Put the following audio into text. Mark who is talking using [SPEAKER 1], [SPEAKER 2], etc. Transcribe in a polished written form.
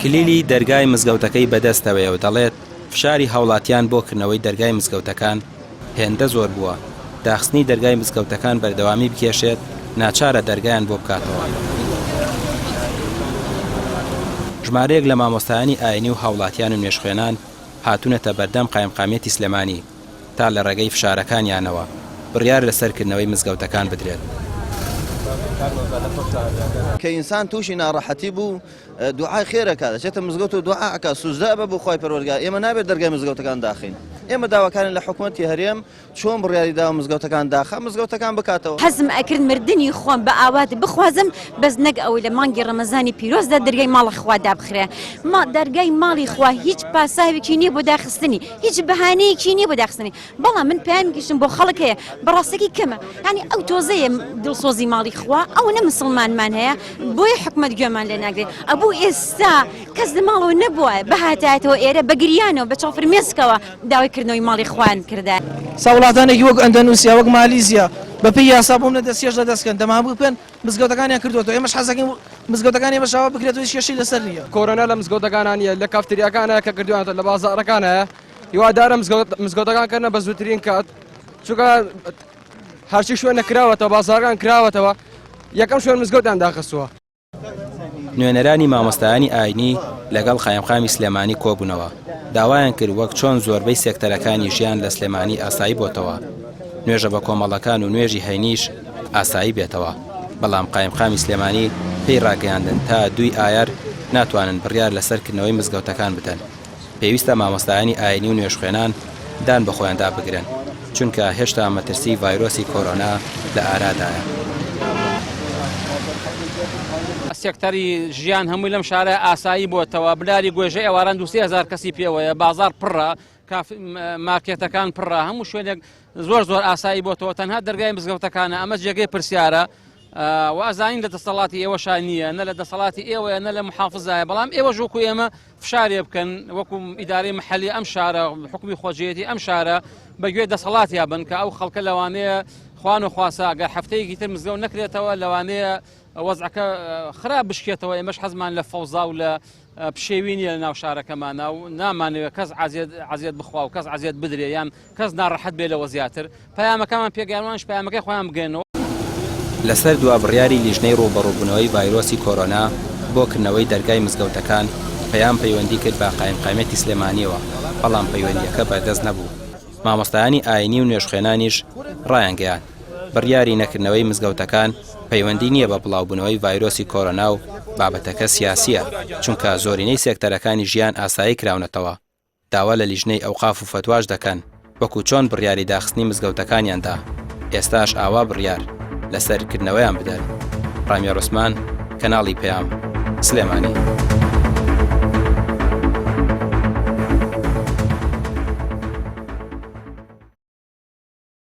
[SPEAKER 1] کلیلی دەرگای مزگەوتەکەی بەدەستەوەیە و دەڵێت فشاری هاوڵاتیان بۆ کردنەوەی دەرگای مزگەوتەکان هێندە زۆر بووە. داخستنی دەرگای مزگەوتەکان بەردەوامی بکێشێت ناچارە دەرگایان بۆ بکاتەوە. ژمارەیەک لە مامۆستایانی ئاینی و هاوڵاتیان و نوێژخوێنان هاتوونەتە بەردەم قایمقامێتی سلێمانی تا لە ڕێگەی فشارەکانیانەوە بڕیار لەسەرکردنەوەی مزگەوتەکان بدرێت.
[SPEAKER 2] کە ئینسان تووشی ناڕەحەتی بوو دوعای خێرەکە دەچێتە مزگەوت و دوعاکە سوزدە بە بۆ خۆی پەروەردگار. ئێمە نابێت دەرگای مزگەوتەکان داخین. ئێمە داواکانی لە حکوومەتی هەرێم چۆن بڕیاری داوە مزگەوتەکان داخە مزگەوتەکان بکاتەوە.
[SPEAKER 3] حەزم ئەکرد مردنی خۆم بە ئاواتی بخوازم بەس نەک ئەوەی لە مانگی ڕەمەزانی پیرۆزدا دەرگای ماڵی خوا دابخرێ. دەرگای ماڵی خوا هیچ پاساوێکی نییە بۆ داخستنی، هیچ بەهانەیەکی نییە بۆ داخستنی. بەڵام من پێیانگەشتم بۆ خەڵک هەیە بەڕاستێکی کەمە. یعنی ئەو تۆزەیە دڵسۆزی ماڵی خوا ئەو نە مسلمانمان هەیە بۆیە حکومەت گوێمان لێ ناگرێت. ئەبوو ئێستا کەس لە ماڵەوە نەبووە بەهاتایەتەوە ئێرە بەگریانەوە بە چاوفرمێسکەوە داوایکردنەوەی ماڵی خوان کردا.
[SPEAKER 4] ساوڵاتانێکی وەک ئەندەنوسیا وەک مالیزیا بەپێی یاسا بووم لە دەستێش لە دەستکەن دەمابوو پێن مزگەوتەکانیان کردوەوە. ئێمەش حەزەکەین مزگەوتەکانی بەشاوە بکرێت و کێشەی لەسەر نییە.
[SPEAKER 5] کۆرۆنا لە مزگەوتەکانیە لە کافتریاکانە کە کردوانەوە لە بازاڕەکانە هیوادارە مزگەوتەکانکردنە بە زووترین کات چونکە هەرچی شوێن نەکراوەتەوە بازاڕەکان کراوەتەوە یەکەم شوێن مزگەوتیان داخستووە.
[SPEAKER 1] نوێنەرانی مامۆستایانی ئاینی لەگەڵ قایمقامی سلێمانی کۆبوونەوە داوایان کرد وەک چۆن زۆربەی سێکتەرەکانی ژیان لە سلێمانی ئاسایی بۆتەوە نوێژە بە کۆمەڵەکان و نوێژی هەینیش ئاسایی بێتەوە. بەڵام قایمقامی سلێمانی پێی ڕاگەیاندن تا 2 ئایار ناتوانن بڕیار لەسەرکردنەوەی مزگەوتەکان بدەن. پێویستە مامۆستایانی ئاینی و نوێژخوێنان دان بە خۆیاندا بگرن چونکە هێشتا مەترسی ڤایرۆسی کۆرۆنا لە ئارادایە.
[SPEAKER 6] سێکتەری ژیان هەمووی لەم شارە ئاسایی بۆتەوە. بلاری گوێژەی ئەواران 2,000 کەسی پێوەیە. بازار پڕە، مارکێتەکان پڕە، هەموو شوێنێک زۆر ئاسایی بۆتەوە. تەنها دەرگای مزگەوتەکانە ئەمە جێگەی پرسیارە و ئازانین لە دەسەڵاتی ئێوەشان نییە، نە لە دەسەڵاتی ئێوەیە نە لە محافزایە. بەڵام ئێوە ژووکو ئێمە فشارێ بکەن وەکو ئیدارەی محەلی ئەم شارە حکومی خۆجیەتی ئەم شارە بەگوێ دەسەڵاتی بن کە ئەو خەڵکە لەوانەیە خوان و خواسا ئەگەر هەفتەیەکی تر مزگەوت نەکرێتەوە لەوانەیە وەزعەکە خراپ بشکێتەوە. ئێمەش حەزمان لە فەوزا و لە پشێوینی لە ناو شارەکەمانە و نامانەوێت کەس عەزیەت بخوا و کەس عەزیەت بدرێ یان کەس ناڕەحەت بێ لەوە زیاتر. پەیامەکەمان پێگەیاندوانش پەیامەکەی خۆیان بگەێنەوە.
[SPEAKER 1] لەسەر دوا بڕیاری لیژنەی ڕوبەڕووبوونەوەی ڤایرۆسی کۆرۆنا بۆ کردنەوەی دەرگای مزگەوتەکان پەیوەندی کرد بە قایمقامێتی سلێمانیەوە بەڵام پەیوەندیەکە بەردەست نەبوو. مامۆستایانی ئاینی و نوێژخوێنانیش ڕایانگەیان بڕیاری نەکردنەوەی مزگەوتەکان پەیوەندی نییە بە بڵاوبوونەوەی ڤایرۆسی کۆرۆنا و بابەتەکە سیاسیە چونکە زۆرینەی سێکتەرەکانی ژیان ئاسایی کراونەتەوە. داوا لە لیژنەی ئەوقاف و فتواش دەکەن وەکو چۆن بڕیاری داخستنی مزگەوتەکانیاندا. ئێستاش ئاوا بڕیار لەسەرکردنەوەیان بدەن. ڕامیا ڕۆسمان، کەناڵی پەیام، سلێمانی.